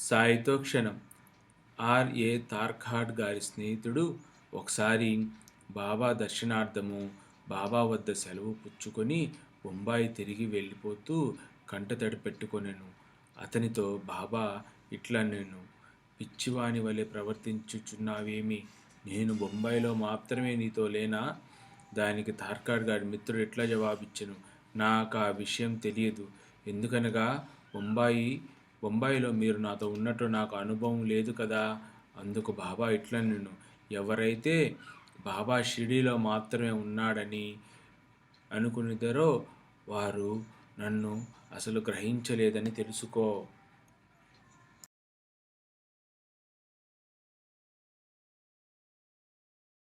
సాయితో క్షణం. ఆర్.ఏ. తార్కాడ్ గారి స్నేహితుడు ఒకసారి బాబా దర్శనార్థము బాబా వద్ద సెలవు పుచ్చుకొని బొంబాయి తిరిగి వెళ్ళిపోతూ కంటతడి పెట్టుకొనెను. అతనితో బాబా ఇట్లనెను: పిచ్చివాని వలె ప్రవర్తించుచున్నావేమి? నేను బొంబాయిలో మాత్రమే నీతో లేనా? దానికి తార్కాడ్ గారి మిత్రుడు ఇట్లా జవాబిచ్చెను: నాకా విషయం తెలియదు. ఎందుకనగా బొంబాయిలో మీరు నాతో ఉన్నట్టు నాకు అనుభవం లేదు కదా. అందుకు బాబా ఇట్లనెను: ఎవరైతే బాబా షిరిడీలో మాత్రమే ఉన్నాడని అనుకునిదరో వారు నన్ను అసలు గ్రహించలేదని తెలుసుకో.